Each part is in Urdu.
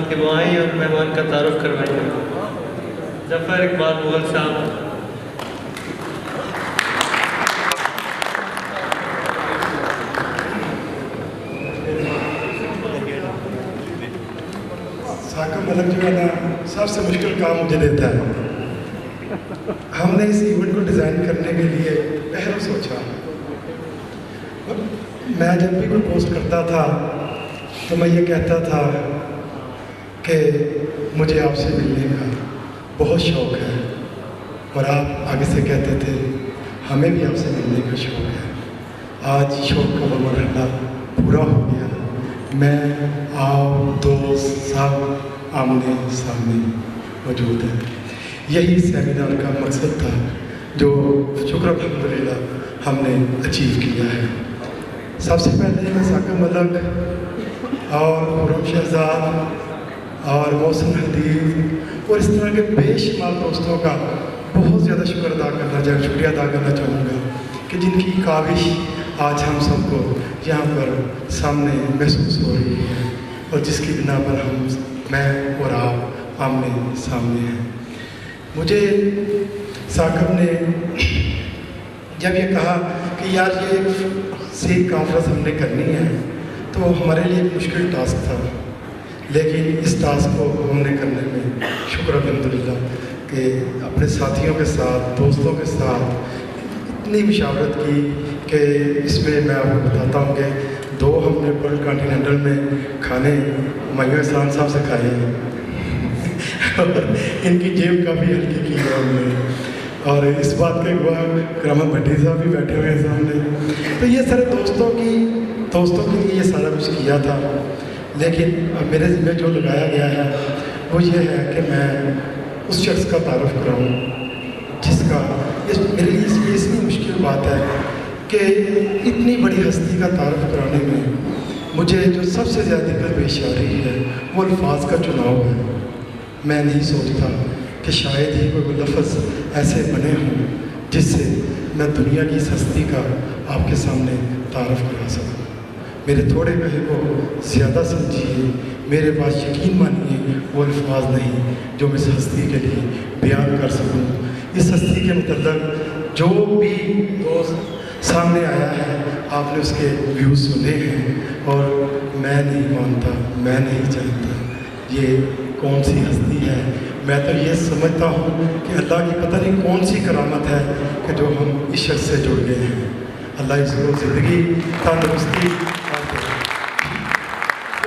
صاحب کے معاہی اور مہمان کا تعارف کروائیں. ظفر اقبال مغل صاحب. ثاقب ملک جو ہے نا سب سے مشکل کام مجھے دیتا ہے. ہم نے اس ایونٹ کو ڈیزائن کرنے کے لیے پہلے سوچا. میں جب بھی کوئی پوسٹ کرتا تھا تو میں یہ کہتا تھا کہ مجھے آپ سے ملنے کا بہت شوق ہے، اور آپ آگے سے کہتے تھے ہمیں بھی آپ سے ملنے کا شوق ہے. آج شوق کا وہ مرحلہ پورا ہو گیا. میں آپ دوست سب آمنے سامنے موجود ہیں. یہی سیمینار کا مقصد تھا جو شکر الحمدللہ ہم نے اچیو کیا ہے. سب سے پہلے میں ثاقب ملک اور خرم شہزاد اور محسن حدیث اور اس طرح کے بے شمار دوستوں کا بہت زیادہ شکریہ ادا کرنا چاہوں گا کہ جن کی کاوش آج ہم سب کو یہاں پر سامنے محسوس ہو رہی ہے، اور جس کی بنا پر میں اور آپ آمنے سامنے ہیں. مجھے ثاقب نے جب یہ کہا کہ یار یہ سی کانفرنس ہم نے کرنی ہے تو ہمارے لیے ایک مشکل ٹاسک تھا، لیکن اس ٹاسک کو ہم نے کرنے میں شکر الحمدللہ کہ اپنے ساتھیوں کے ساتھ دوستوں کے ساتھ اتنی مشاورت کی کہ اس میں میں آپ کو بتاتا ہوں کہ 2 ہم نے ورلڈ کانٹیننٹل میں کھانے ہمایوں احسان صاحب سے کھائے ہیں اور ان کی جیب کافی ہلکی کی ہے ہم نے. اور اس بات کے گواہ کرامہ بھٹی صاحب بھی بیٹھے ہوئے ہیں سامنے. تو یہ سارے دوستوں کے لیے یہ سارا کچھ کیا تھا، لیکن اب میرے ذمہ جو لگایا گیا ہے وہ یہ ہے کہ میں اس شخص کا تعارف کراؤں جس کا میرے لیے اس لیے مشکل بات ہے کہ اتنی بڑی ہستی کا تعارف کرانے میں مجھے جو سب سے زیادہ دقت پیش آ رہی ہے وہ الفاظ کا چناؤ ہے. میں نہیں سوچتا کہ شاید ہی کوئی لفظ ایسے بنے ہوں جس سے میں دنیا کی اس ہستی کا آپ کے سامنے تعارف کرا سکوں. میرے تھوڑے کہے کو زیادہ سمجھیے، میرے پاس یقین مانیے وہ الفاظ نہیں جو میں اس ہستی کے لیے بیان کر سکوں. اس ہستی کے متعلق جو بھی دوست سامنے آیا ہے آپ نے اس کے ویوز سنے ہیں، اور میں نہیں مانتا، میں نہیں جانتا یہ کون سی ہستی ہے. میں تو یہ سمجھتا ہوں کہ اللہ کی پتہ نہیں کون سی کرامت ہے کہ جو ہم اس شخص سے جڑ گئے ہیں. اللہ اس کو زندگی تندرستی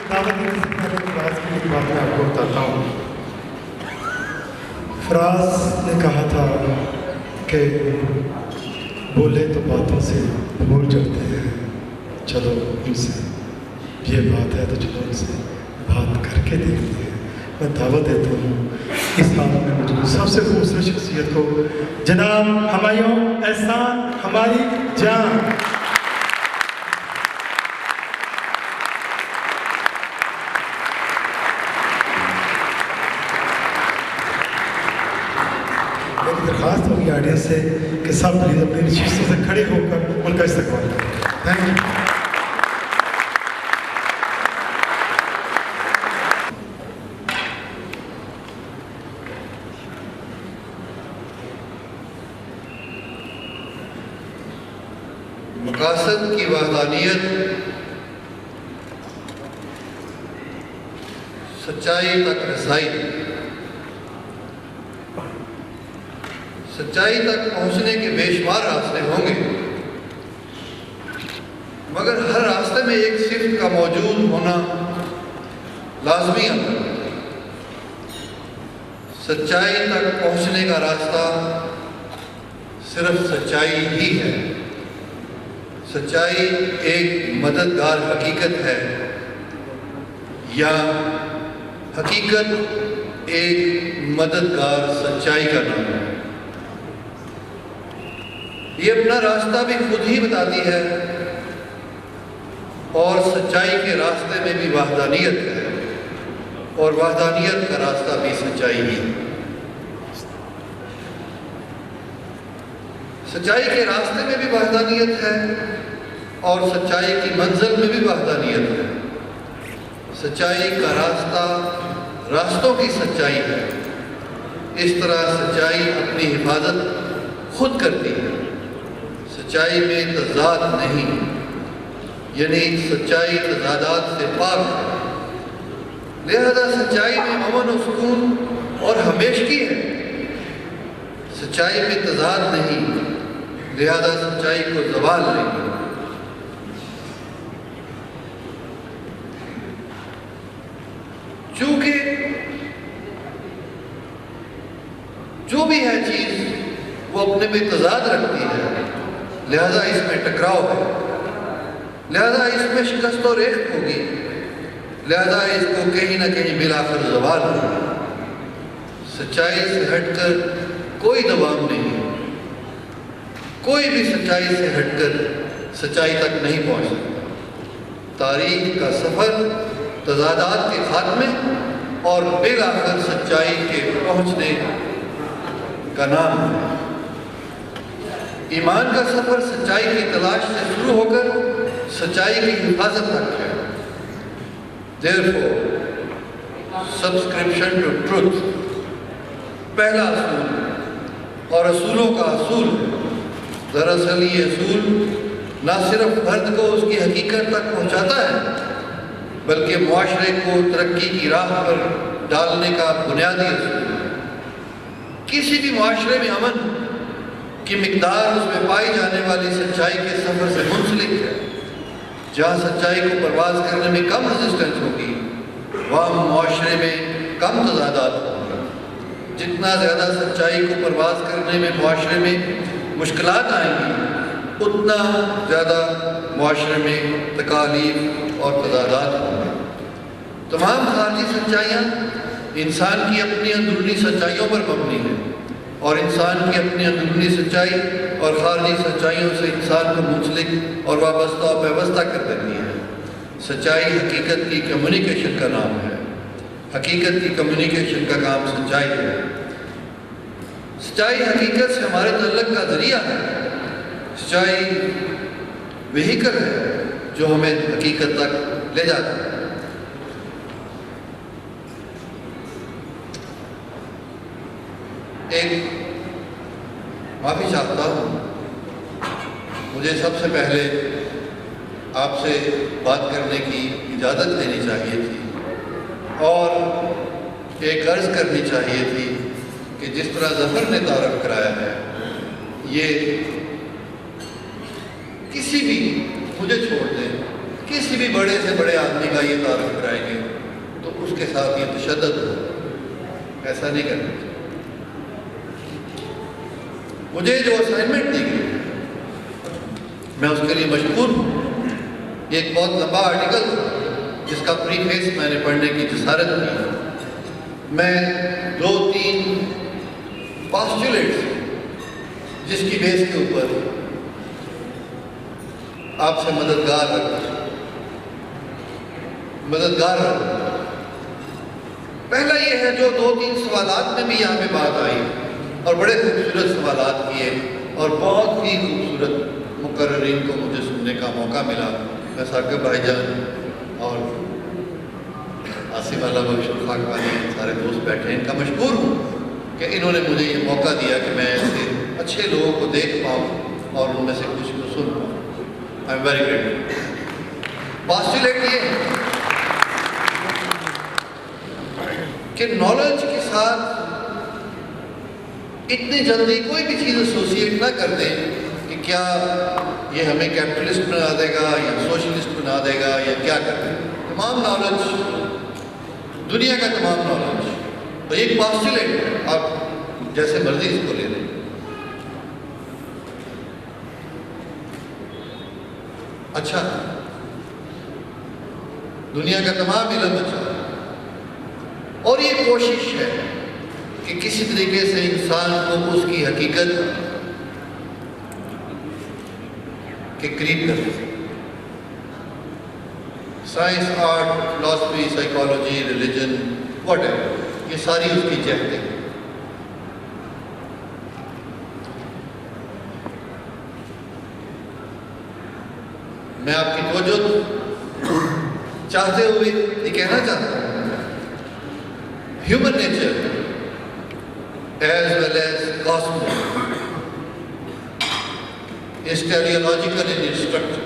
دعوت دینے سے پہلے فراز کی ایک بات میں آپ کو بتاتا ہوں. فراز نے کہا تھا کہ بولے تو باتوں سے بھول جاتے ہیں، چلو ان سے یہ بات ہے تو چلو ان سے بات کر کے دیکھتے ہیں. میں دعوت دیتا ہوں اس حال میں موجود سب سے خوبصورت شخصیت کو، جناب ہمایوں احسان ہماری جان. میری درخواست ہوگی آڈینس سے کہ سب پلیز اپنی نشستوں سے کھڑے ہو کر ان کا استقبال کریں. Thank you. مقاصد کی وحدانیت سچائی تک رسائی. سچائی تک پہنچنے کے بے شمار راستے ہوں گے، مگر ہر راستے میں ایک صفت کا موجود ہونا لازمی ہے. سچائی تک پہنچنے کا راستہ صرف سچائی ہی ہے. سچائی ایک مددگار حقیقت ہے یا حقیقت ایک مددگار سچائی کا نام ہے. یہ اپنا راستہ بھی خود ہی بتاتی ہے، اور سچائی کے راستے میں بھی وحدانیت ہے، اور وحدانیت کا راستہ بھی سچائی ہی ہے. سچائی کے راستے میں بھی وحدانیت ہے اور سچائی کی منزل میں بھی وحدانیت ہے. سچائی کا راستہ راستوں کی سچائی ہے، اس طرح سچائی اپنی حفاظت خود کرتی ہے۔ سچائی میں تضاد نہیں، یعنی سچائی تضادات سے پاک ہے، لہذا سچائی میں امن و سکون اور ہمیشگی ہے۔ سچائی میں تضاد نہیں، لہذا سچائی کو زوال نہیں۔ چونکہ جو بھی ہے چیز وہ اپنے میں تضاد رکھتی ہے، لہذا اس میں ٹکراؤ ہے، لہذا اس میں شکست و ریخت ہوگی، لہذا اس کو کہیں نہ کہیں بالآخر زوال ہوگا۔ سچائی سے ہٹ کر کوئی دوام نہیں، کوئی بھی سچائی سے ہٹ کر سچائی تک نہیں پہنچ سکتا۔ تاریخ کا سفر تضادات کے خاتمے اور بالآخر سچائی کے پہنچنے کا نام ہے۔ ایمان کا سفر سچائی کی تلاش سے شروع ہو کر سچائی کی حفاظت تک ہے۔ Therefore, subscription to truth پہلا اصول اور اصولوں کا اصول ہے۔ دراصل یہ اصول نہ صرف فرد کو اس کی حقیقت تک پہنچاتا ہے، بلکہ معاشرے کو ترقی کی راہ پر ڈالنے کا بنیادی اصول ہے۔ کسی بھی معاشرے میں امن کی مقدار اس میں پائی جانے والی سچائی کے سفر سے منسلک ہے۔ جہاں سچائی کو پرواز کرنے میں کم ریزسٹنس ہوگی، وہاں معاشرے میں کم تضادات ہوں گے۔ جتنا زیادہ سچائی کو پرواز کرنے میں معاشرے میں مشکلات آئیں گی، اتنا زیادہ معاشرے میں تکالیف اور تضادات ہوں گے۔ تمام خارجی سچائیاں انسان کی اپنی اندرونی سچائیوں پر مبنی ہیں، اور انسان کی اپنی اندرونی سچائی اور خارجی سچائیوں سے انسان کو منسلک اور وابستہ اور پیوستہ کر دیتی ہے۔ سچائی حقیقت کی کمیونیکیشن کا نام ہے۔ حقیقت کی کمیونیکیشن کا کام سچائی ہے۔ سچائی حقیقت سے ہمارے تعلق کا ذریعہ ہے۔ سچائی وہیکل ہے جو ہمیں حقیقت تک لے جاتا ہے۔ ایک معافی چاہتا ہوں، مجھے سب سے پہلے آپ سے بات کرنے کی اجازت لینی چاہیے تھی اور ایک عرض کرنی چاہیے تھی کہ جس طرح ظفر نے تعارف کرایا ہے، یہ کسی بھی، مجھے چھوڑ دیں، کسی بھی بڑے سے بڑے آدمی کا یہ تعارف کرائیں گے تو اس کے ساتھ یہ تشدد ہو، ایسا نہیں کرنا چاہیے۔ مجھے جو اسائنمنٹ دی گئی میں اس کے لیے مشکور ہوں۔ یہ ایک بہت لمبا آرٹیکل تھا جس کا پریفیس میں نے پڑھنے کی جسارت کی۔ میں 2-3 پاسچولیٹس جس کی بیس کے اوپر آپ سے مددگار رہا۔ پہلا یہ ہے جو 2-3 سوالات میں بھی یہاں پہ بات آئی اور بڑے خوبصورت سوالات کیے اور بہت ہی خوبصورت مقررین کو مجھے سننے کا موقع ملا۔ میں ثاقب بھائی جان اور آصف اللہ بخش خاک والی سارے دوست بیٹھے ہیں، ان کا مشکور ہوں کہ انہوں نے مجھے یہ موقع دیا کہ میں ایسے اچھے لوگوں کو دیکھ پاؤں اور ان میں سے کچھ کو سن پاؤں۔ I am very grateful. Postulate یہ ہے کہ نالج کے ساتھ اتنی جلدی کوئی بھی چیز ایسوسیٹ نہ کر دیں کہ کیا یہ ہمیں کیپٹلسٹ بنا دے گا یا سوشلسٹ بنا دے گا یا کیا کر دے گا۔ تمام نالج، دنیا کا تمام نالج تو ایک پاسچولیٹ ہے، آپ جیسے مرضی اس کو لے لیں۔ اچھا، دنیا کا تمام علم اچھا ہے اور یہ کوشش ہے کہ کسی طریقے سے انسان کو اس کی حقیقت کے قریب کر سکے۔ Science, art, philosophy, psychology, religion, what ever, یہ ساری اس کی جہد ہے۔ میں آپ کی توجہ چاہتے ہوئے یہ کہنا چاہتا ہوں human nature as well as cosmos is teleological in its structure.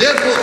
Therefore,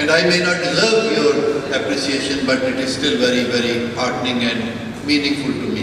And I may not deserve your appreciation, but it is still very, very heartening and meaningful to me.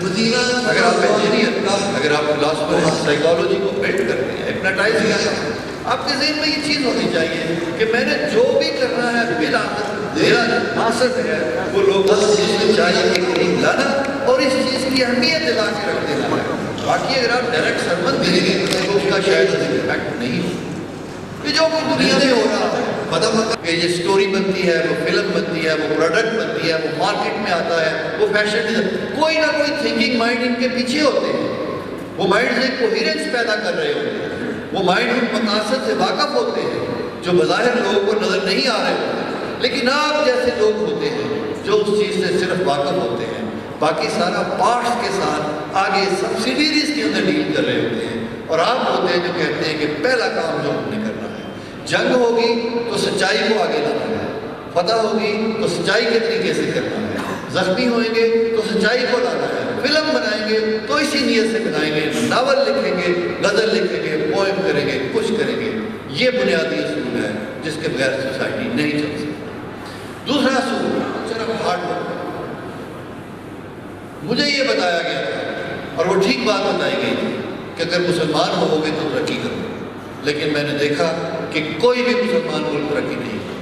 اگر آپ انجینئر، اگر آپ فلاسفر سائیکالوجی کو بلڈ کرتے ہیں، ہپناٹائز کرتے ہیں، آپ کے ذہن میں یہ چیز ہونی چاہیے کہ میں نے جو بھی کرنا ہے بالآخر میرا مقصد ہے وہ لوگوں کو سچائی کے قریب لانا اور اس چیز کی اہمیت دلا کے رکھ دینا ہے۔ باقی اگر آپ ڈائریکٹ سرمن دیں گے تو اس کا شاید امپیکٹ نہیں ہو۔ یہ جو کچھ دنیا میں ہو رہا ہے، مطلب کہ یہ سٹوری بنتی ہے، وہ فلم بنتی ہے، وہ پروڈکٹ بنتی ہے، وہ مارکیٹ میں آتا ہے، وہ فیشن، کوئی نہ کوئی تھنکنگ مائنڈ ان کے پیچھے ہوتے ہیں۔ وہ مائنڈ سے کوہیرنس پیدا کر رہے ہوتے ہیں، وہ مائنڈ ان مقاصد سے واقف ہوتے ہیں جو بظاہر لوگوں کو نظر نہیں آ رہے ہوتے ہیں، لیکن آپ جیسے لوگ ہوتے ہیں جو اس چیز سے صرف واقف ہوتے ہیں، باقی سارا پارٹس کے ساتھ آگے سبسیڈیریز کے اندر ڈیل کر رہے ہوتے ہیں، اور آپ ہوتے ہیں جو کہتے ہیں کہ پہلا کام جو ہم نے کرنا ہے، جنگ ہوگی تو سچائی کو آگے لانا ہے، فتح ہوگی تو سچائی کے طریقے سے کرنا ہے، زخمی ہوئیں گے تو سچائی کو لانا ہے، فلم بنائیں گے تو اسی نیت سے بنائیں گے، ناول لکھیں گے، غزل لکھیں گے، پوئم کریں گے، کچھ کریں گے۔ یہ بنیادی اصول ہے جس کے بغیر سوسائٹی نہیں چل سکتی۔ دوسرا اصول صرف ہارڈ ورک۔ مجھے یہ بتایا گیا تھا اور وہ ٹھیک بات بتائی گئی تھی کہ اگر مسلمان ہو گے تو ترقی کرو، لیکن میں نے دیکھا کہ کوئی بھی مسلمان ملک ترقی نہیں کرتا۔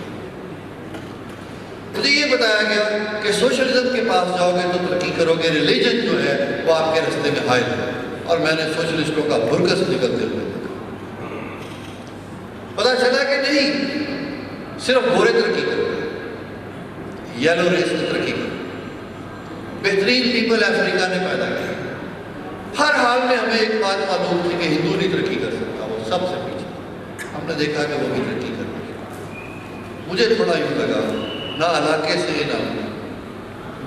مجھے یہ بتایا گیا کہ سوشلزم کے پاس جاؤ گے تو ترقی کرو گے، ریلیجن جو ہے وہ آپ کے رستے میں حائل ہے، اور میں نے سوشلسٹوں کا برکس نکلتے ہوئے دیکھا۔ پتا چلا کہ نہیں، صرف گورے ترقی کرو گے، یلو ریس میں ترقی کرو۔ بہترین پیپل افریقہ نے پیدا کی۔ ہر حال میں ہمیں ایک بات معلوم تھی کہ ہندو نہیں ترقی کر سکتا، وہ سب سے پیچھے۔ ہم نے دیکھا کہ وہ بھی ترقی کر رہی۔ مجھے تھوڑا یوں لگا، نہ علاقے سے،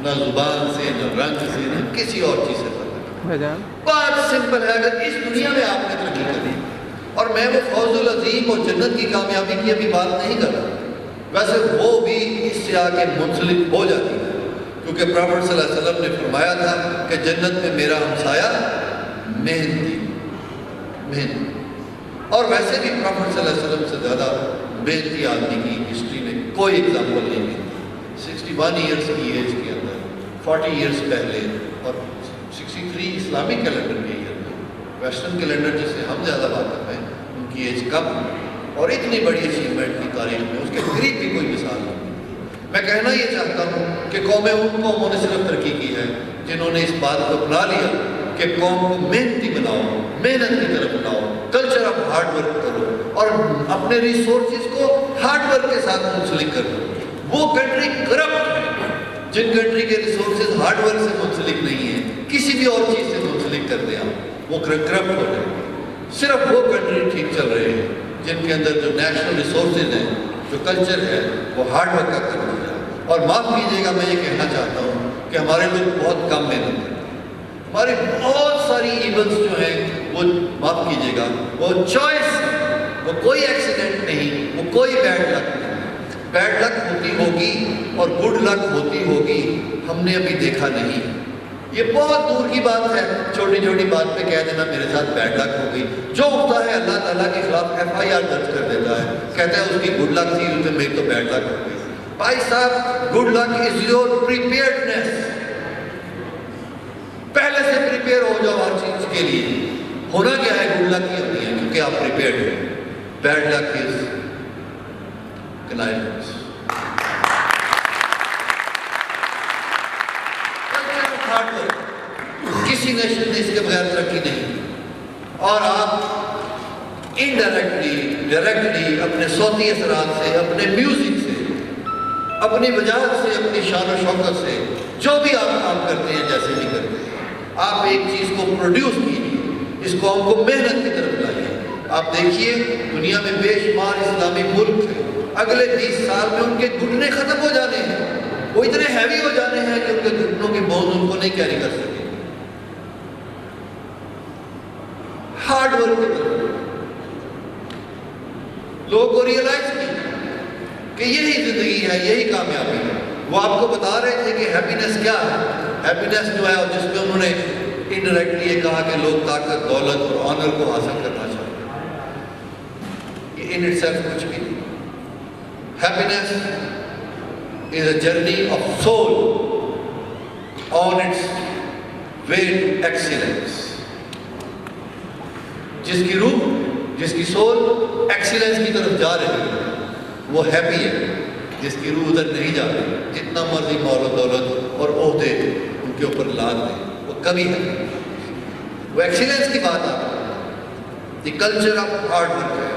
نہ زبان سے، نہ رنگ سے، نہ کسی اور چیز سے فرق۔ بات سمپل ہے، اگر اس دنیا میں آپ نے ترقی کرنی، اور میں وہ فوز العظیم اور جنت کی کامیابی کی ابھی بات نہیں کر رہا، ویسے وہ بھی اس سے آگے منسلک ہو جاتی ہے، کیونکہ پروفٹ صلی اللہ علیہ وسلم نے فرمایا تھا کہ جنت میں میرا ہمسایہ محنتی، اور ویسے بھی پروفٹ صلی اللہ علیہ وسلم سے زیادہ محنتی آدمی کی ہسٹری میں کوئی ایگزامپل نہیں ملتی۔ 61 ایئرس کی ایج کے اندر، 40 ایئرس پہلے، اور 63 اسلامی کیلنڈر کے ایئر میں، ویسٹرن کیلنڈر جس سے ہم زیادہ واقف ہیں ان کی ایج کم، اور اتنی بڑی اچیومنٹ کی تاریخ میں اس کے قریب بھی کوئی مثال نہیں۔ میں کہنا یہ چاہتا ہوں کہ قومیں ان قوموں نے صرف ترقی کی ہے جنہوں نے اس بات کو اپنا لیا کہ قوم کو محنتی بناؤ، محنت کی طرف بناؤ، کلچر آف ہارڈ ورک کرو، اور اپنے ریسورسز کو ہارڈ ورک کے ساتھ منسلک کرو۔ وہ کنٹری کرپٹ ہے جن کنٹری کے ریسورسز ہارڈ ورک سے منسلک نہیں ہیں، کسی بھی اور چیز سے منسلک کر دیں آپ، وہ کرپٹ ہو جائے۔ صرف وہ کنٹری ٹھیک چل رہے ہیں جن کے اندر جو نیشنل ریسورسز ہیں، جو کلچر ہے، وہ ہارڈ ورک کا کر دیا۔ اور معاف کیجیے گا، میں یہ کہنا چاہتا ہوں کہ ہمارے لوگ بہت کم محنت کرتے ہیں، ہماری بہت ساری ایونٹس جو ہیں وہ، معاف کیجیے گا، وہ چوائس، وہ کوئی ایکسیڈنٹ نہیں، وہ کوئی بیڈ لک نہیں۔ بیڈ لک ہوتی ہوگی اور گڈ لک ہوتی ہوگی، ہم نے ابھی دیکھا نہیں۔ یہ بہت دور کی بات ہے، چھوٹی چھوٹی بات پہ کہہ دینا میرے ساتھ بیڈ لک ہو گئی۔ جو ہوتا ہے اللہ تعالیٰ کے خلاف FIR درج کر دیتا ہے، کہتا ہے اس کی گڈ لک تھی، اسے میری تو بیڈ لک ہو گئی۔ بھائی صاحب، گڈ لک از یور پریپیئرڈنیس۔ پہلے سے پریپیئر ہو جاؤ ہر چیز کے لیے۔ ہونا کیا ہے، گڈ لک ہی ہوتی ہے کیونکہ آپ پریپیئرڈ ہیں۔ بیڈ لک از کنائلنس۔ کسی نیشن نے اس کے بغیر ترقی نہیں کی، اور آپ انڈائریکٹلی، ڈائریکٹلی اپنے صوتی اثرات سے، اپنے میوزک سے، اپنی وجاہت سے، اپنی شان و شوکت سے، جو بھی آپ کام کرتے ہیں، جیسے بھی کرتے ہیں، آپ ایک چیز کو پروڈیوس کیجیے، اس قوم کو محنت کی طرف لائیے۔ آپ دیکھیے دنیا میں بے شمار اسلامی ملک ہیں، اگلے 20 سال میں ان کے گھٹنے ختم ہو جانے ہیں، وہ اتنے ہیوی ہو جانے ہیں کہ ان کے گھٹنوں کی بونز ان کو نہیں کیری کر سکتے۔ ہارڈ ورک کی طرف لوگوں کو ریئلائز کی کہ یہی زندگی ہے، یہی کامیابی ہے۔ وہ آپ کو بتا رہے تھے کہ ہیپینس کیا ہے۔ ہیپینس جو ہے، اور جس میں انہوں نے انڈائریکٹلی یہ کہا کہ لوگ طاقت، دولت اور آنر کو حاصل کرنا چاہتے ہیں، یہ ان اٹ سیلف کچھ بھی نہیں۔ Happiness is a journey of civil on its way to excellence. جس کی روح، جس کی سول ایکسیلنس کی طرف جا رہی ہے وہ ہیپی ہے. جس کی روح ادھر نہیں جا رہی، جتنا مرضی مال و دولت اور عہدے ان کے اوپر لاد دیں، وہ کبھی ہے. وہ ایکسیلنس کی بات آتی ہے. The culture of hard work ہے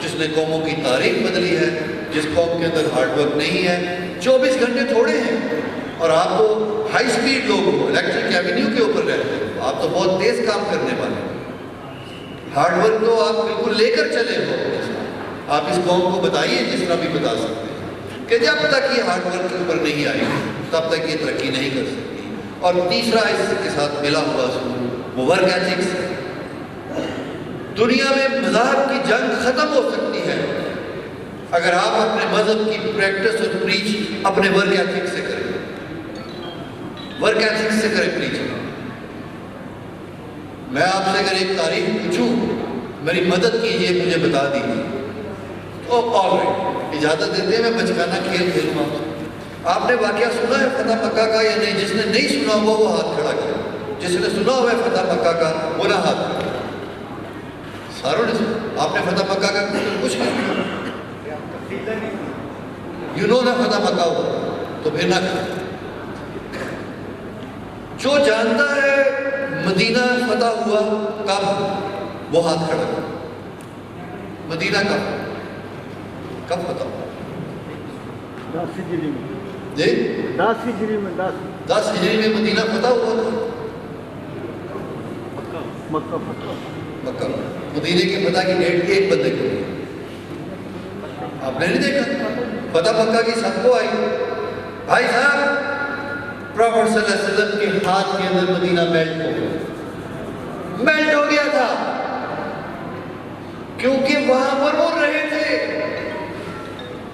جس نے قوموں کی تاریخ بدلی ہے. جس قوم کے اندر ہارڈ ورک نہیں ہے، 24 گھنٹے تھوڑے ہیں اور آپ تو ہائی سپیڈ لوگ ہو، الیکٹرک ایونیو کے اوپر رہتے ہو، آپ تو بہت تیز کام کرنے والے ہیں. ہارڈ ورک تو آپ بالکل لے کر چلے ہو. آپ اس قوم کو بتائیے جس طرح بھی بتا سکتے ہیں کہ جب تک یہ ہارڈ ورک کے اوپر نہیں آئے تب تک یہ ترقی نہیں کر سکتی. اور تیسرا اس کے ساتھ ملا ہوا اصول وہ ورک ایتھکس. دنیا میں مذاہب کی جنگ ختم ہو سکتی ہے اگر آپ اپنے مذہب کی پریکٹس اور پریچ اپنے ورک ایتھکس سے کریں. ورک ایتھکس سے کریں پریچ. میں آپ سے اگر ایک تاریخ پوچھوں، میری مدد کیجئے، مجھے بتا دیجیے، تو آل رائٹ، اجازت دیتے ہیں میں بچکانہ کھیل کھیلوں آپ سے. آپ نے واقعہ سنا ہے فتح مکہ کا یا نہیں؟ جس نے نہیں سنا ہوا وہ ہاتھ کھڑا کرے. جس نے سنا ہوا ہے فتح مکہ کا وہ نہ ہاتھ کھڑا. ساروں نے سنا. آپ نے فتح مکہ کا کچھ نہیں یو نو نا فتح مکہ ہوا تو پھر نہ کرے. جو جانتا ہے مدینہ فتح ہوا کب، وہ ہاتھ کھڑا کرے. مدینہ کب فتح ہوا؟ 10 ہجری میں. جی 10 ہجری میں. 10 ہجری میں مدینہ فتح ہوا تھا. مکہ فتح. مکہ. مدینہ کی فتح کی ڈیٹ ایک بندے کو ہوئی. آپ نے نہیں دیکھا فتح مکہ کی سب کو آئی. بھائی صاحب پروفیٹ صلی اللہ علیہ وسلم کے ہاتھ کے اندر مدینہ میلٹ ہو گیا تھا کیونکہ وہاں پر وہ رہے تھے.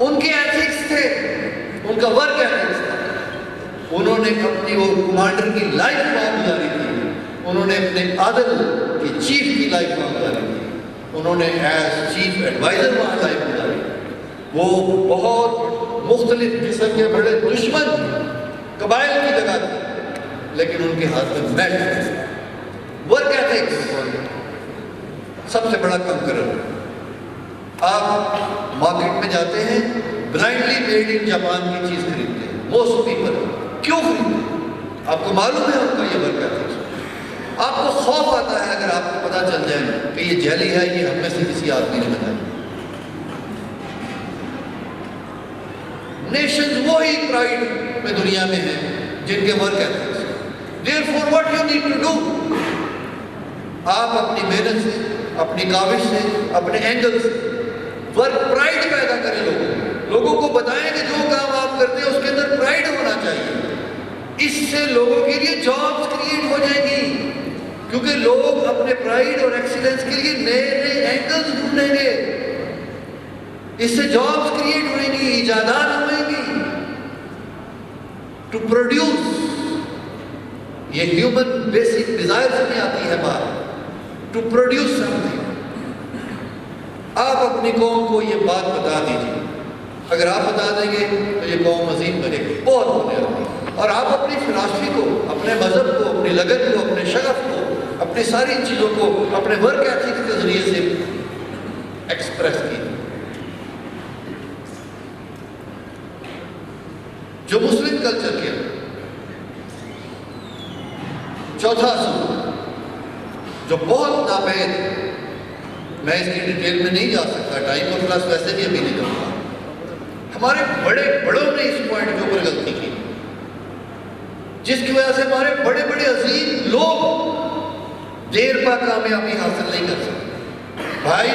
ان کے ایتھکس تھے، ان کا ورک ایتھکس تھا. انہوں نے اپنی وہ کمانڈر کی لائف وہاں گزاری تھی. انہوں نے اپنے عادل کی چیف کی لائف وہاں گزاری تھی. انہوں نے ایز چیف ایڈوائزر وہاں لائف گزاری. وہ بہت مختلف قسم کے بڑے دشمن قبائل کی جگہ تھی لیکن ان کے ہاتھ میں میلٹ. ورک ایتھکس سب سے بڑا کنکرر. آپ مارکیٹ میں جاتے ہیں، بلائنڈلی میڈ ان جاپان کی چیز خریدتے ہیں. موسٹ پیپل کیوں خریدتے ہیں؟ آپ کو معلوم ہے ان کا یہ ورک ایتھکس. آپ کو خوف آتا ہے اگر آپ کو پتہ چل جائے کہ یہ جیلی ہے، یہ ہم میں سے کسی آدمی نے بنائی. نیشنز وہی پرائڈ میں دنیا میں ہیں جن کے work ethics. Therefore what you need to do، آپ اپنی محنت سے، اپنی کاوش سے، اپنے اینگل سے ورک پرائڈ پیدا کریں. لوگوں کو بتائیں کہ جو کام آپ کرتے ہیں اس کے اندر پرائڈ ہونا چاہیے. اس سے لوگوں کے لیے جابز کریٹ ہو جائیں گی کیونکہ لوگ اپنے پرائڈ اور ایکسیلنس کے لیے نئے نئے اینگلز ڈھونڈیں گے. اس سے جابز کریٹ ہوئیں گی، ایجادات ہوئیں گی. ٹو پروڈیوس، یہ ہیومن بیسک ڈیزائرز میں آتی ہے بات، ٹو پروڈیوس سم تھنگ. آپ اپنی قوم کو یہ بات بتا دیجیے. اگر آپ بتا دیں گے تو یہ قوم مزید بنے گی، بہت ہونے والی. اور آپ اپنی فلاسفی کو، اپنے مذہب کو، اپنی لگن کو، اپنے شغف کو، اپنی ساری چیزوں کو اپنے ورک ایتھکس کے ذریعے سے ایکسپریس کی. جو مسلم کلچر کے چوتھا اصول جو بہت ناپید، میں اس کی ڈیٹیل میں نہیں جا سکتا، ٹائم اور پلس ویسے بھی ابھی نہیں جاؤں گا. ہمارے بڑے بڑوں نے اس پوائنٹ کے اوپر غلطی کی جس کی وجہ سے ہمارے بڑے بڑے عظیم لوگ دیر پا کامیابی حاصل نہیں کر سکتے. بھائی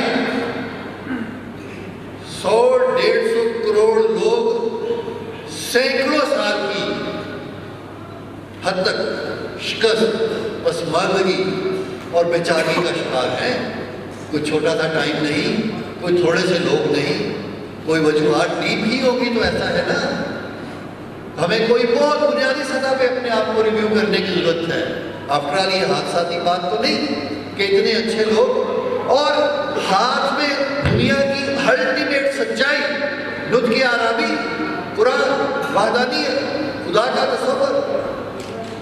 100-150 کروڑ لوگ سینکڑوں سال کی حد تک شکست، پسماندگی اور بےچاری کا شکار ہیں. کوئی چھوٹا سا ٹائم نہیں، کوئی تھوڑے سے لوگ نہیں، کوئی وجوہات ڈیپ ہی ہوگی تو ایسا ہے نا. ہمیں کوئی بہت بنیادی سطح پہ اپنے آپ کو ریویو کرنے کی ضرورت ہے. آفٹر آل یہ حادثاتی بات تو نہیں کہ اتنے اچھے لوگ اور ہاتھ میں دنیا کی الٹیمیٹ سچائی، نطق عربی، قرآن، وحدانیت، خدا کا تصور،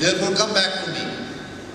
Therefore come back to me।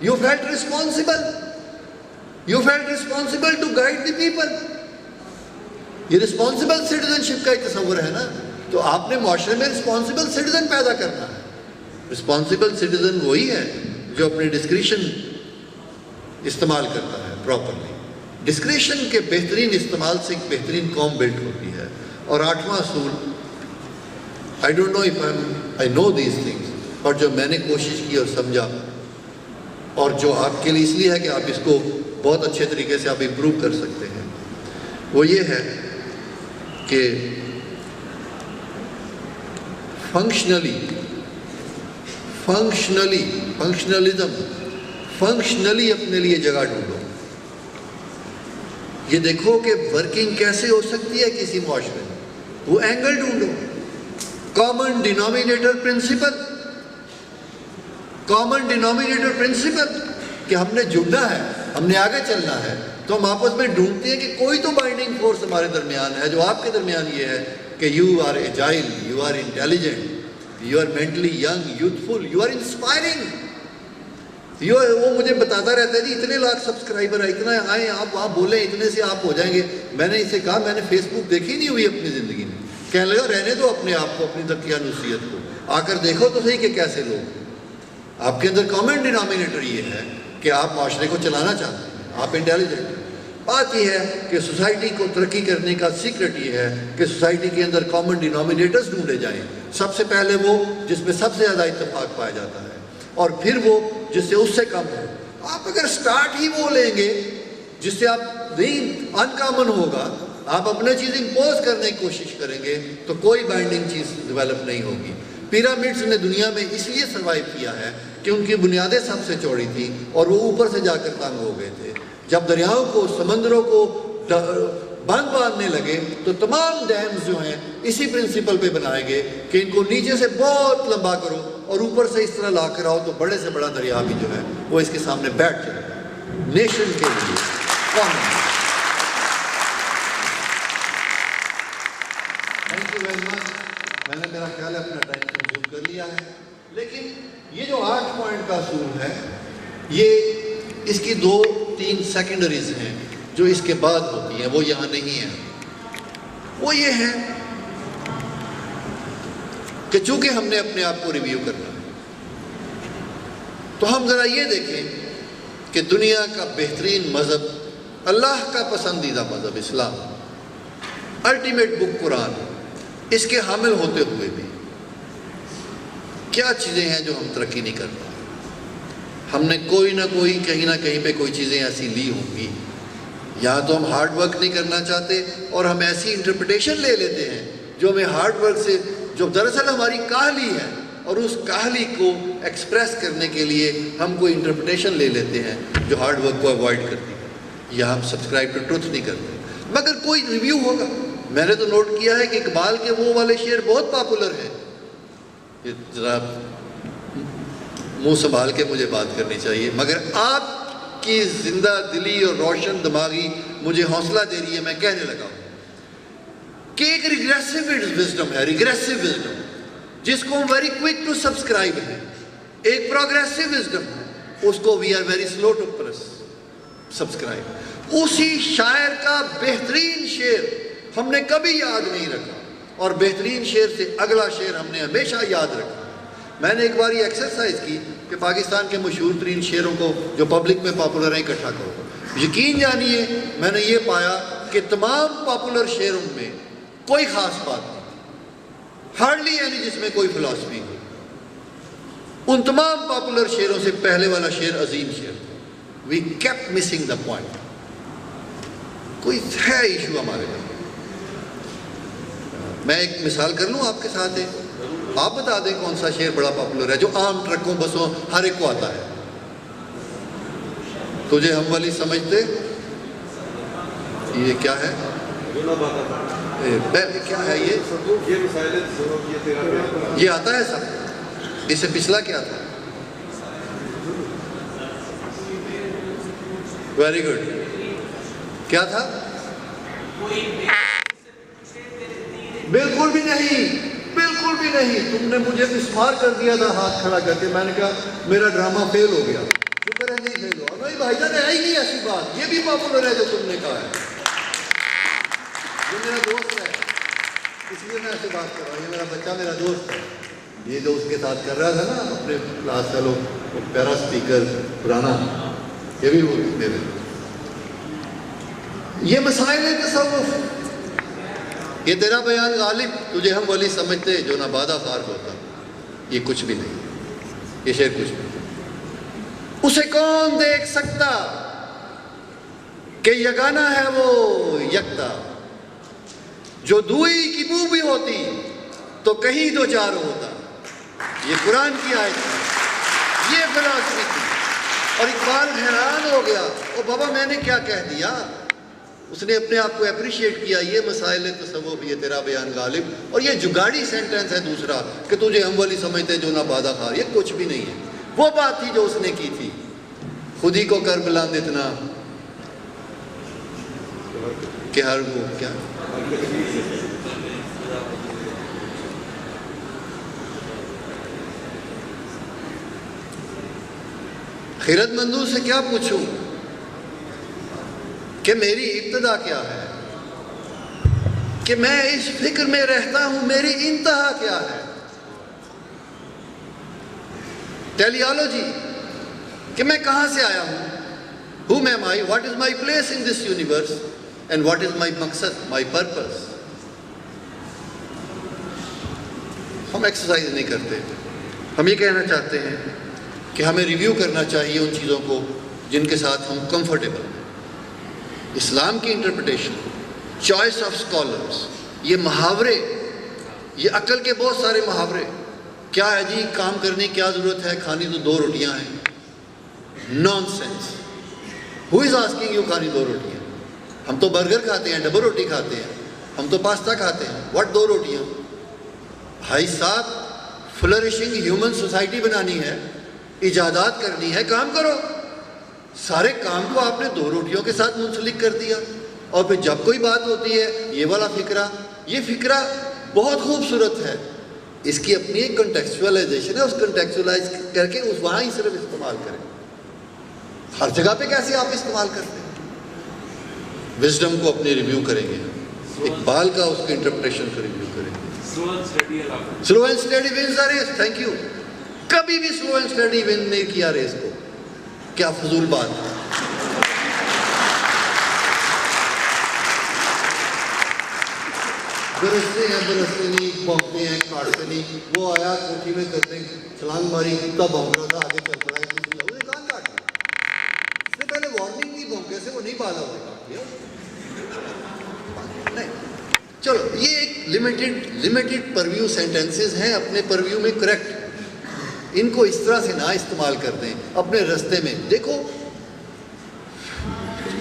You felt responsible. You felt responsible to guide the people. یہ responsible citizenship کا ایک تصور ہے نا. تو آپ نے معاشرے میں responsible citizen پیدا کرنا ہے. responsible citizen وہی ہے جو اپنی ڈسکریشن استعمال کرتا ہے پراپرلی. ڈسکریشن کے بہترین استعمال سے ایک بہترین قوم بلڈ ہوتی ہے. اور 8واں اصول, I don't know if I know these things, اور جو میں نے کوشش کی اور سمجھا, اور جو آپ کے لیے اس لیے ہے کہ آپ اس کو بہت اچھے طریقے سے آپ امپروو کر سکتے ہیں, وہ یہ ہے کہ فنکشنلی اپنے لیے جگہ ڈھونڈو. یہ دیکھو کہ ورکنگ کیسے ہو سکتی ہے کسی معاشرے میں, وہ اینگل ڈھونڈو. کامن ڈینومینیٹر پرنسپل کہ ہم نے جڑنا ہے, ہم نے آگے چلنا ہے, تو ہم آپس میں ڈھونڈتے ہیں کہ کوئی تو بائنڈنگ فورس ہمارے درمیان ہے. جو آپ کے درمیان یہ ہے کہ you are agile, you are intelligent, you are mentally young, youthful, you are inspiring. وہ مجھے بتاتا رہتا ہے جی اتنے لاکھ سبسکرائبر ہیں, اتنا آئیں آپ وہاں بولیں, اتنے سے آپ ہو جائیں گے. میں نے اسے کہا میں نے فیس بک دیکھی نہیں ہوئی اپنی زندگی میں. کہنے لگا رہنے دو اپنے آپ کو, اپنی تقیہ نصیحت کو, آ کر دیکھو تو صحیح کہ کیسے لوگ. آپ کے اندر کامن ڈینامینیٹر یہ ہے کہ آپ معاشرے کو چلانا چاہتے ہیں, آپ انٹیلیجنٹ. بات یہ ہے کہ سوسائٹی کو ترقی کرنے کا سیکرٹ یہ ہے کہ سوسائٹی کے اندر کامن ڈینامینیٹرز ڈھونڈے جائیں. سب سے پہلے وہ جس میں سب سے زیادہ اتفاق پایا جاتا ہے, اور پھر وہ جس سے اس سے کم ہو. آپ اگر سٹارٹ ہی وہ لیں گے جس سے آپ نہیں انکامن ہوگا, آپ اپنے چیز امپوز کرنے کی کوشش کریں گے تو کوئی بائنڈنگ چیز ڈیولپ نہیں ہوگی. پیرامڈس نے دنیا میں اس لیے سروائیو کیا ہے کہ ان کی بنیادیں سب سے چوڑی تھیں اور وہ اوپر سے جا کر تنگ ہو گئے تھے. جب دریاؤں کو, سمندروں کو باندھنے لگے تو تمام ڈیمز جو ہیں اسی پرنسپل پہ بنائے گئے کہ ان کو نیچے سے بہت لمبا کرو اور اوپر سے اس طرح لا کر آؤ تو بڑے سے بڑا دریا بھی جو ہے وہ اس کے سامنے بیٹھ جائے گا. نیشن کے لیے تھینک یو ویری مچ. میں نے میرا خیال ہے اپنا ٹائم کنزیوم کر لیا ہے, لیکن یہ جو 8 پوائنٹ کا اصول ہے یہ اس کی 2-3 سیکنڈریز ہیں جو اس کے بعد ہوتی ہیں, وہ یہاں نہیں ہیں. وہ یہ ہے کہ چونکہ ہم نے اپنے آپ کو ریویو کرنا ہے تو ہم ذرا یہ دیکھیں کہ دنیا کا بہترین مذہب, اللہ کا پسندیدہ مذہب اسلام, الٹیمیٹ بک قرآن, اس کے حامل ہوتے ہوئے بھی کیا چیزیں ہیں جو ہم ترقی نہیں کر پائے. ہم نے کوئی نہ کوئی کہیں نہ کہیں پہ کوئی چیزیں ایسی لی ہوں گی, یا تو ہم ہارڈ ورک نہیں کرنا چاہتے اور ہم ایسی انٹرپریٹیشن لے لیتے ہیں جو ہمیں ہارڈ ورک سے, جو دراصل ہماری کاہلی ہے, اور اس کاہلی کو ایکسپریس کرنے کے لیے ہم کوئی انٹرپریٹیشن لے لیتے ہیں جو ہارڈ ورک کو اوائڈ کرتی ہے, یا ہم سبسکرائب ٹو ٹروتھ نہیں کرتے. مگر کوئی ریویو ہوگا. میں نے تو نوٹ کیا ہے کہ اقبال کے وہ والے شعر بہت پاپولر ہیں. یہ ذرا منہ سنبھال کے مجھے بات کرنی چاہیے, مگر آپ کی زندہ دلی اور روشن دماغی مجھے حوصلہ دے رہی ہے. میں کہنے لگا ہوں کہ ایک ریگریسو وزڈم ہے, ریگریسو وزڈم جس کو ویری کوئک ٹو سبسکرائب ہے. ایک پروگریسو وزڈم ہے, اس کو we are very slow to press subscribe. اسی شاعر کا بہترین شعر ہم نے کبھی یاد نہیں رکھا, اور بہترین شعر سے اگلا شعر ہم نے ہمیشہ یاد رکھا. میں نے ایک بار یہ ایکسرسائز کی کہ پاکستان کے مشہور ترین شعروں کو جو پبلک میں پاپولر ہیں اکٹھا کرو. یقین جانیے میں نے یہ پایا کہ تمام پاپولر شعروں میں کوئی خاص بات نہیں, ہارڈلی یعنی جس میں کوئی فلاسفی ہو. ان تمام پاپولر شعروں سے پہلے والا شعر عظیم شعر تھا. We kept missing the point. کوئی ہے ایشو ہمارے پاس. میں ایک مثال کر لوں آپ کے ساتھ ہے, آپ بتا دیں کون سا شعر بڑا پاپولر ہے جو عام ٹرکوں بسوں ہر ایک کو آتا ہے. تجھے ہم والی سمجھتے, یہ کیا ہے, کیا ہے یہ آتا ہے سب. اس سے پچھلا کیا تھا؟ Very good. کیا تھا؟ بالکل بھی نہیں, بالکل بھی نہیں. تم نے مجھے مسمار کر دیا تھا ہاتھ کھڑا کر کے. میں نے کہا میرا ڈرامہ فیل ہو گیا. شکر رہے ہی فیل ہوا. بھائی بھائی جان ہے ہی نہیں ایسی بات, یہ بھی پاپولر ہے جو تم نے کہا ہے. یہ میرا دوست ہے, اس لیے میں ایسے بات کر رہا ہوں. یہ میرا بچہ میرا دوست ہے. یہ جو اس کے ساتھ کر رہا تھا نا اپنے کلاس کا لوگ, وہ پیرا اسپیکر پرانا, یہ بھی وہ میرے. یہ مسائل ہے تصوف. یہ تیرا بیان غالب, تجھے ہم ولی سمجھتے جو نہ بادہ خار ہوتا. یہ کچھ بھی نہیں, یہ شعر کچھ بھی. اسے کون دیکھ سکتا کہ یگانہ ہے وہ یکتا, جو دوئی کی بو بھی ہوتی تو کہیں دو چار ہوتا. یہ قرآن کی آیت تھی, یہ فلسفی تھی. اور اقبال حیران ہو گیا, او بابا میں نے کیا کہہ دیا. اس نے اپنے آپ کو اپریشیٹ کیا. یہ مسائل تصوف, یہ تیرا بیان غالب. اور یہ جگاڑی سینٹنس ہے دوسرا کہ تجھے ہم ولی سمجھتے جو نہ بادہ خار, یہ کچھ بھی نہیں ہے. وہ بات تھی جو اس نے کی تھی. خود ہی کو کر بلند اتنا کہ ہر وہ کیا خیرت مندوں سے کیا پوچھوں کہ میری ابتدا کیا ہے, کہ میں اس فکر میں رہتا ہوں میری انتہا کیا ہے. ٹیلیالوجی کہ میں کہاں سے آیا ہوں. Whom am I? What is my place in this universe? And what is my مقصد, my purpose? ہم ایکسرسائز نہیں کرتے. ہم یہ کہنا چاہتے ہیں کہ ہمیں ریویو کرنا چاہیے ان چیزوں کو جن کے ساتھ ہم کمفرٹیبل ہیں. اسلام کی انٹرپریٹیشن, چوائس آف اسکالرس, یہ محاورے, یہ عقل کے بہت سارے محاورے. کیا ہے جی, کام کرنے کی کیا ضرورت ہے, کھانی تو 2 روٹیاں ہیں. Naan sense. Who is asking you کھانی 2 روٹیاں. ہم تو برگر کھاتے ہیں, ڈبل روٹی کھاتے ہیں, ہم تو پاستا کھاتے ہیں. واٹ 2 روٹیاں؟ بھائی صاحب, فلرشنگ ہیومن سوسائٹی بنانی ہے, ایجادات کرنی ہے, کام کرو. سارے کام کو آپ نے 2 روٹیوں کے ساتھ منسلک کر دیا. اور پھر جب کوئی بات ہوتی ہے یہ والا فکرہ, یہ فکرہ بہت خوبصورت ہے, اس کی اپنی ایک کنٹیکسچولائزیشن ہے, اس کنٹیکسچولائز کر کے اس وہاں ہی صرف استعمال کریں. ہر جگہ پہ کیسے آپ استعمال کرتے ہیں؟ وزڈم کو اپنے ریویو کریں گے, اقبال کا اس کی انٹرپریٹیشن کو ریویو کریں گے. Slow and steady wins the race. Thank you. کبھی بھی سلو اینڈ اسٹڈی ون نہیں کیا ریس کو. کیا فضول بات ہے. برستے ہیں برستے نہیں, بھونکتے ہیں کاٹتے نہیں. وہ آیا کوٹھی میں کرتے ہیں, چھلانگ ماری, کتا بھونک رہا تھا, آگے چل پڑا, اسے کہاں کاٹ دیا. اس سے پہلے وارننگ نہیں, بھونکے سے وہ نہیں پالا, اسے کاٹ دیا. نہیں, چلو یہ ایک لمیٹڈ پرویو سینٹینسز ہیں, اپنے پرویو میں کریکٹ. ان کو اس طرح سے نہ استعمال کر دیں اپنے رستے میں. دیکھو,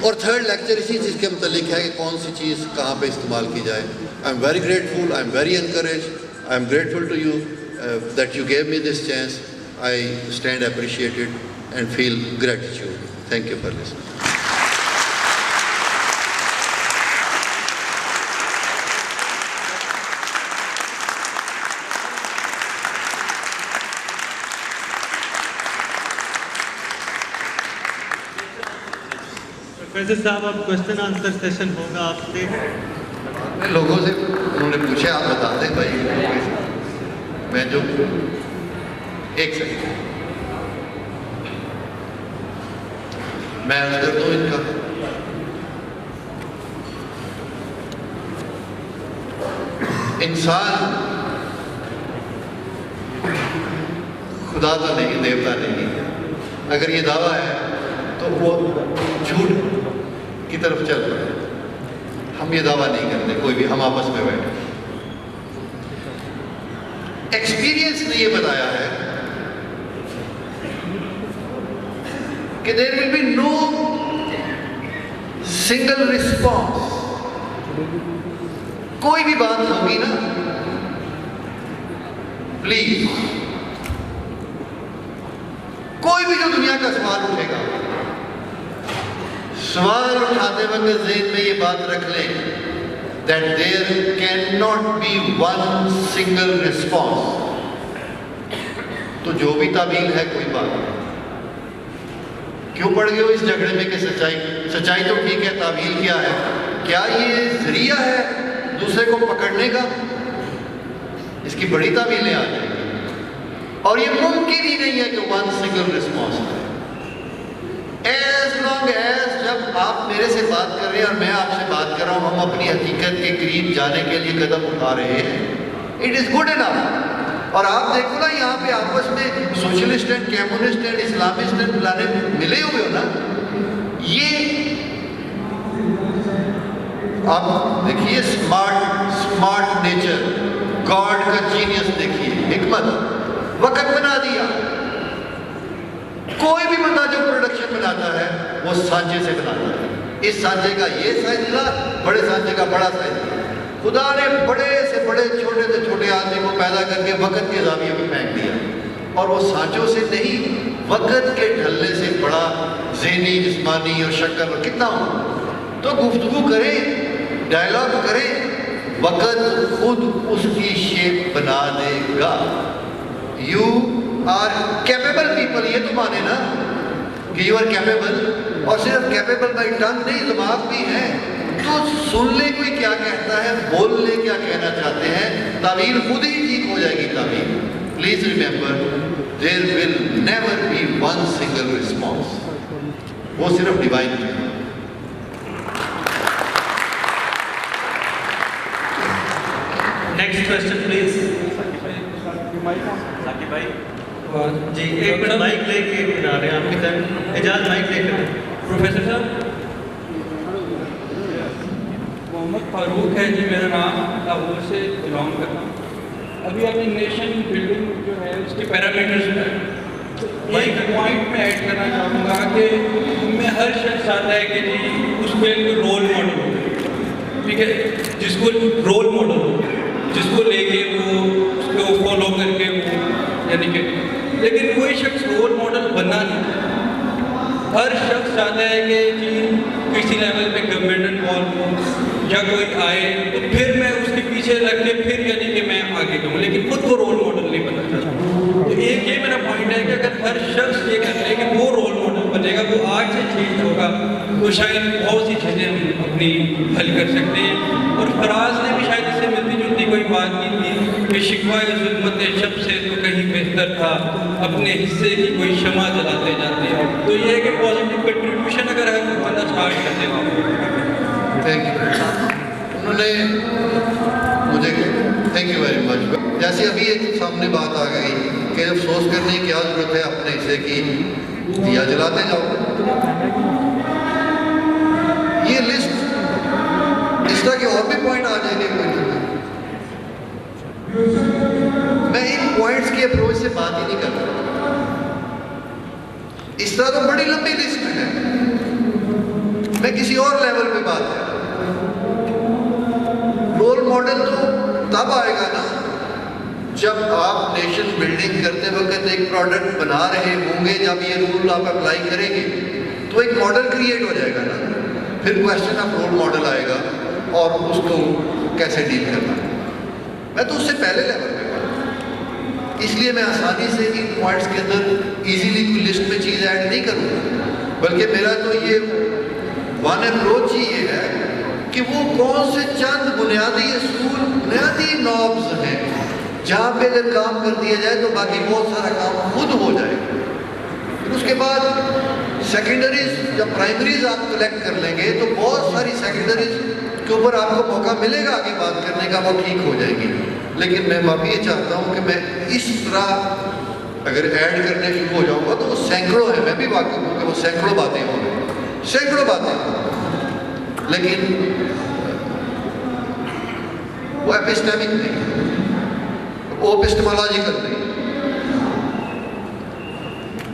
اور 3rd لیکچر اسی چیز کے متعلق ہے کہ کون سی چیز کہاں پہ استعمال کی جائے. I am very grateful, I am very encourage, I am grateful to you that you gave me this chance. I stand appreciated and feel gratitude. Thank you for listening. Professor صاحب, اب کوشچن آنسر سیشن ہوگا آپ سے. لوگوں سے انہوں نے پوچھا, آپ بتا دیں بھائی. میں جو ایک سیکنڈ میں عرض کرتا ہوں ان کا. انسان خدا تو نہیں, دیوتا نہیں. اگر یہ دعویٰ ہے تو وہ جھوٹ کی طرف چل رہا ہے. ہم یہ دعویٰ نہیں کرتے کوئی بھی, ہم آپس میں بیٹھے. ایکسپیرینس نے یہ بتایا ہے کہ there will be no single response. کوئی بھی بات ہوگی نا, پلیز, کوئی بھی جو دنیا کا سوال اٹھے گا, سوال اٹھاتے وقت ذہن میں یہ بات رکھ لیں that there cannot be one single response. تو جو بھی تعبیر ہے کوئی بات نہیں. کیوں پڑ گئے ہو اس جھگڑے میں کہ سچائی تو ٹھیک ہے، تعویل کیا ہے؟ کیا یہ ذریعہ ہے دوسرے کو پکڑنے کا؟ اس کی بڑی تعویلیں آ جائیں گی، اور یہ ممکن ہی نہیں ہے کہ ون سنگل رسپانس ہے۔ ایز لانگ ایز جب آپ میرے سے بات کر رہے ہیں اور میں آپ سے بات کر رہا ہوں، ہم اپنی حقیقت کے قریب جانے کے لیے قدم اٹھا رہے ہیں، اٹ از گڈ انف۔ اور آپ دیکھو نا یہاں پہ آپس میں socialist and communist and Islamist and فلانے ملے ہوئے ہو نا، یہ آپ دیکھیے اسمارٹ نیچر، گاڈ کا جینیس دیکھیے، حکمت، وقت بنا دیا۔ کوئی بھی بندہ جو پروڈکشن بناتا ہے وہ سانچے سے بناتا ہے، اس سانچے کا یہ سائز ملا، بڑے سانچے کا بڑا سائز ملا۔ خدا نے بڑے سے بڑے چھوٹے سے چھوٹے آدمی کو پیدا کر کے وقت کے زاویے میں پھینک دیا، اور وہ سانچوں سے نہیں، وقت کے ڈھلنے سے بڑا ذہنی، جسمانی اور شکل اور کتنا ہو۔ تو گفتگو کریں، ڈائلاگ کریں، وقت خود اس کی شیپ بنا دے گا۔ یو آر کیپیبل پیپل، یہ تو مانے نا کہ یو آر کیپیبل، اور صرف کیپیبل بائی ٹنگ نہیں، دماغ بھی ہے۔ تو سن لے کوئی کیا کہتا ہے، بول لے کیا کہنا چاہتے ہیں، تعویل خود ہی ٹھیک ہو جائے گی تعویل۔ Please remember there will never be one single response, وہ صرف ڈیوائن ہے۔ Next question please. جی ایک منٹ مائک لے کے بنا رہے ہیں آپ کی طرف، اجازت مائک لے کر۔ پروفیسر صاحب، محمد فاروق ہے جی میرا نام، لاہور سے بلانگ کرتا ہوں۔ ابھی اپنی نیشن بلڈنگ جو ہے اس کے پیرامیٹرز میں ایک پوائنٹ میں ایڈ کرنا چاہوں گا کہ میں ہر شخص آتا ہے کہ جی اس پہ کوئی رول ماڈل ہو، ٹھیک ہے، جس کو رول ماڈل ہو، جس کو لے کے وہ اس کو فالو کر کے وہ، یعنی کہ لیکن کوئی شخص رول ماڈل بننا نہیں۔ ہر شخص چاہتا ہے کہ جی کسی لیول پہ گورنمنٹ انوالو ہو یا کوئی آئے تو پھر میں اس کے پیچھے لگ کے پھر یعنی کہ میں آگے جاؤں، لیکن خود کو رول ماڈل نہیں بننا چاہتا۔ تو ایک یہ میرا پوائنٹ ہے کہ اگر ہر شخص یہ کر لے کہ وہ رول ماڈل بنے گا، وہ آج سے چینج ہوگا، تو شاید بہت سی چیزیں ہم اپنی حل کر سکتے ہیں۔ اور فراز نے بھی شاید اس سے ملتی جلتی کوئی بات کی تھی کہ شکوہ ظلمت شب سے تو کہیں بہتر تھا، اپنے حصے کی کوئی شمع جلاتے جاتے ہیں۔ تو یہ ہے کہ پازیٹیو کنٹریبیوشن اگر ہم بندہ اسٹارٹ کر دے گا۔ تھینک یو، انہوں نے مجھے تھینک یو ویری مچ۔ جیسے ابھی ایک سامنے بات آ گئی کہ افسوس کرنے کی کیا ضرورت ہے، اپنے حصے کی دیا جلاتے جاؤ۔ یہ لسٹ اس طرح کے اور بھی پوائنٹ آ جائیں گے، میں ان پوائنٹس کی اپروچ سے بات ہی نہیں کرتا۔ اس طرح تو بڑی لمبی لسٹ ہے، میں کسی اور لیول پہ بات ہے۔ رول ماڈل تو تب آئے گا نا جب آپ نیشن بلڈنگ کرتے وقت ایک پروڈکٹ بنا رہے ہوں گے، جب یہ رول آپ اپلائی کریں گے تو ایک ماڈل کریٹ ہو جائے گا نا، پھر کویسچن آف رول ماڈل آئے گا اور اس کو کیسے ڈیل کرنا۔ میں تو اس سے پہلے لیول پہ بات، اس لیے میں آسانی سے ان پوائنٹس کے اندر ایزیلی کوئی لسٹ میں چیز ایڈ نہیں کروں گا، بلکہ میرا تو یہ ون اپروچ ہی یہ ہے کہ وہ کون سے چند بنیادی اصول، بنیادی نابز ہیں جہاں پہ اگر کام کر دیا جائے تو باقی بہت سارا کام خود ہو جائے گا۔ پھر اس کے بعد سیکنڈریز یا پرائمریز آپ کلیکٹ کر لیں گے تو بہت ساری سیکنڈریز کے اوپر آپ کو موقع ملے گا آگے بات کرنے کا، وہ ٹھیک ہو جائے گی۔ لیکن میں واقعی یہ چاہتا ہوں کہ میں اس طرح اگر ایڈ کرنے شروع ہو جاؤں گا تو وہ سینکڑوں ہیں، میں بھی واقف ہوں کہ وہ سینکڑوں باتیں ہوں گی، سینکڑوں باتیں، لیکن وہ ایپسٹیمک نہیں، وہ ایپسٹمولوجیکل نہیں۔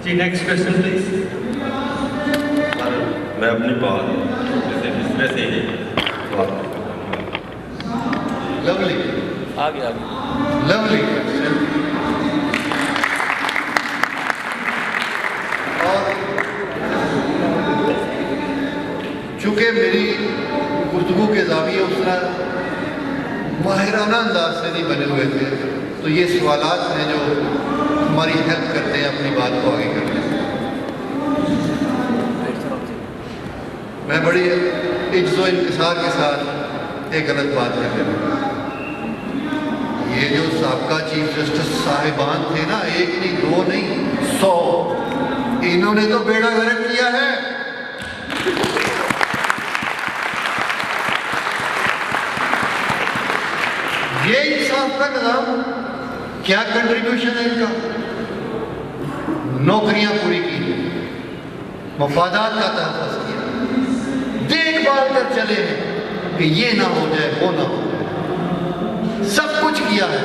جی نیکسٹ کوشچن پلیز۔ میں اپنی بات جیسے دوسرے سے ہی بات لولی، آگے لولی۔ اور چونکہ میری گفتگو کے زاویے اس طرح ماہرانہ انداز سے نہیں بنے ہوئے تھے، تو یہ سوالات ہیں جو ہماری ہیلپ کرتے ہیں اپنی بات کو آگے کرنے میں۔ میں بڑی عجز و انکسار کے ساتھ ایک غلط بات کرنے لگا. یہ جو سابقہ چیف جسٹس صاحبان تھے نا، ایک نہیں دو نہیں 100، انہوں نے تو بیڑا غرق کیا ہے. یہ انصاف کا نظام کیا کنٹریبیوشن ہے ان کا؟ نوکریاں پوری کی، مفادات کا تحفظ کیا، دیکھ بھال کر چلے ہیں کہ یہ نہ ہو جائے وہ نہ ہو جائے، سب کچھ کیا ہے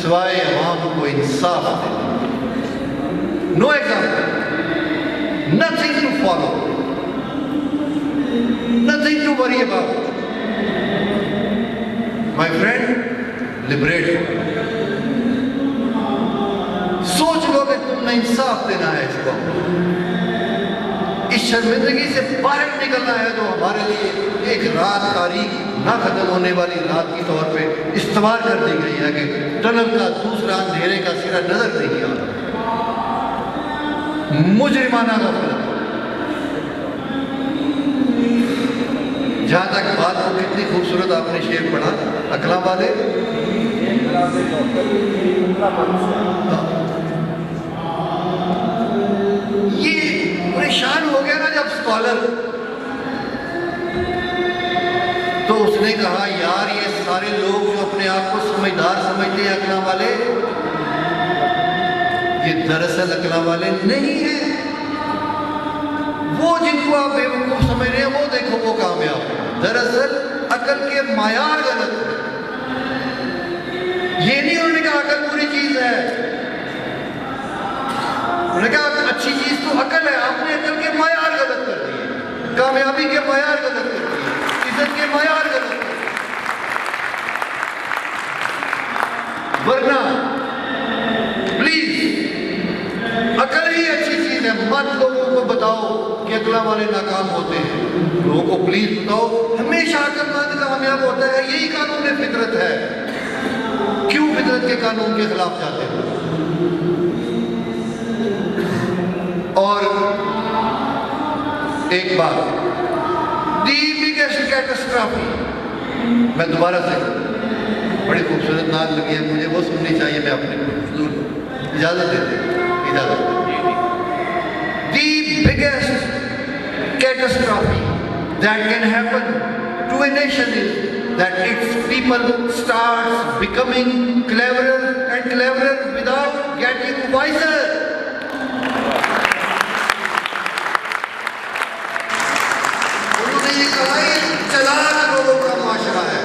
سوائے عوام کو انصاف دے. No example, nothing to follow, nothing to worry about. My friend, liberate. سوچ لو کہ تم نے انصاف دینا ہے اس کو، اس شرمندگی سے باہر نکلنا ہے جو ہمارے لیے ایک رات تاریخ نہ ختم ہونے والی رات کی طور پہ استوار کر دی گئی ہے کہ ٹنل کا دوسرا اندھیرے کا سرا نظر نہیں آ رہا. مجرمانہ غفلت. جہاں تک بات ہو، کتنی خوبصورت آپ نے شعر پڑھا، اقلام والے. یہ پریشان ہو گیا نا جب اسکالر، تو اس نے کہا یار یہ سارے لوگ جو اپنے آپ کو سمجھدار سمجھتے ہیں اقلام والے، یہ دراصل اقلام والے نہیں ہیں. وہ جن کو آپ بے وقوف سمجھ رہے ہیں وہ دیکھو وہ کامیاب ہیں. دراصل عقل کے معیار غلط ہے. یہ نہیں انہوں نے کہا عقل پوری چیز ہے، انہوں نے کہا اچھی چیز تو عقل ہے. آپ نے عقل کے معیار غلط کر دیے، کامیابی کے معیار غلط کر دیے، عزت کے معیار غلط کر دیے. ورنہ پلیز عقل ہی اچھی چیز ہے. مت لوگوں کو بتاؤ کہ اقلام والے ناکام ہوتے ہیں. لوگوں کو پلیز بتاؤ ہمیشہ عقل مند کامیاب ہوتا ہے. یہی قانون فطرت ہے. کیوں فطرت کے قانون کے خلاف جاتے ہیں؟ اور ایک بات، دی بگیسٹ کیٹاسٹرافی، میں دوبارہ سے بڑی خوبصورت نعت لگی ہے مجھے، وہ سننی چاہیے. میں اپنے حضور اجازت دیتے ہیں، اجازت دیتے. The biggest catastrophe that can happen to a nation is that its people starts becoming cleverer and cleverer without getting wiser. انہوں نے یہ کہا یہ چلاک لوگوں کا معاشرہ ہے،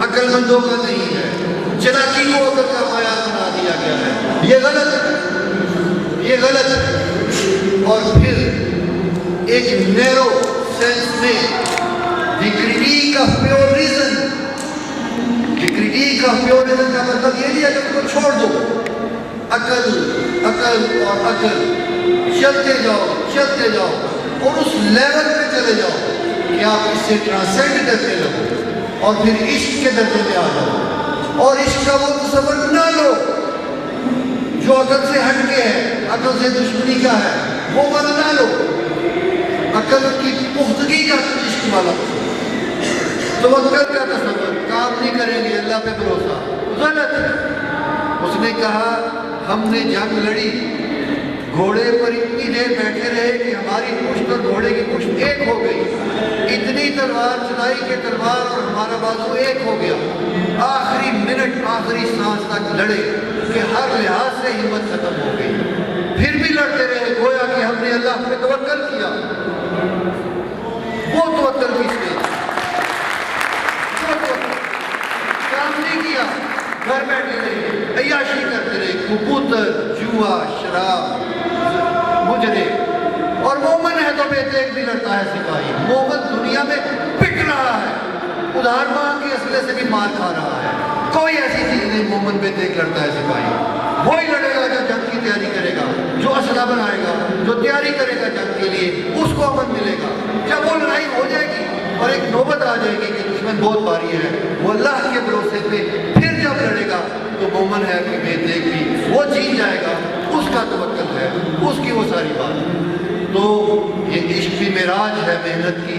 عقل مندوں کا نہیں ہے. چلاکی کو عقل کا معیار بنا دیا گیا ہے. یہ غلط ہے، یہ غلط ہے. اور پھر ایک نیرو سینس میں the critique of pure reason, the critique of pure reason کا مطلب یہ نہیں ہے کہ کو چھوڑ دو. عقل عقل اور عقل چلتے جاؤ اور اس لیول پہ چلے جاؤ کہ آپ اس سے ٹرانسینڈ کرتے لگو اور پھر عشق کے درجے میں آ جاؤ. اور عشق کا وہ تصور نہ لو جو عقل سے ہٹ کے ہے، عقل سے دشمنی کا ہے، وہ والا نہ لو. عقل کی پختگی کا عشق والا توکل کا تصور. کام نہیں کریں گے، اللہ پہ بھروسہ، غلط ہے. اس نے کہا ہم نے جنگ لڑی، گھوڑے پر اتنی دیر بیٹھے رہے کہ ہماری پشت اور گھوڑے کی پشت ایک ہو گئی. اتنی تلوار چلائی کہ تلوار اور ہمارا بازو ایک ہو گیا. آخری منٹ آخری سانس تک لڑے کہ ہر لحاظ سے ہمت ختم ہو گئی. پھر بھی لڑتے رہے، گویا کہ ہم نے اللہ پہ توکل کیا. وہ توکل کس نے کام نہیں کیا، گھر بیٹھے رہے، عیاشی کرتے رہے، کبوتر، جوا، شراب، مجرے. اور مومن ہے تو بے دیکھ بھی لڑتا ہے سپاہی. مومن دنیا میں پٹ رہا ہے، ادھار مانگ کے اسلحے سے بھی مار کھا رہا ہے. کوئی ایسی چیز نہیں مومن بے دیکھ لڑتا ہے سپاہی. وہی لڑے گا جو جنگ کی تیاری کرے گا، جو اسلحہ بنائے گا، جو تیاری کرے گا جنگ کے لیے، اس کو امن ملے گا. جب وہ لڑائی ہو جائے گی اور ایک نوبت آ جائے گی کہ دشمن بہت بھاری ہے، وہ اللہ کے بھروسے پہ پھر جب لڑے گا تو مومن ہے کہ بے دیکھ بھی وہ جیت جائے گا. اس کا توکل ہے، اس کی وہ ساری بات. تو یہ عشق بھی معراج ہے محنت کی.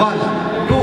1 2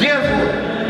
Therefore,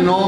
9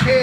6,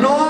9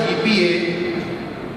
GPA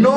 9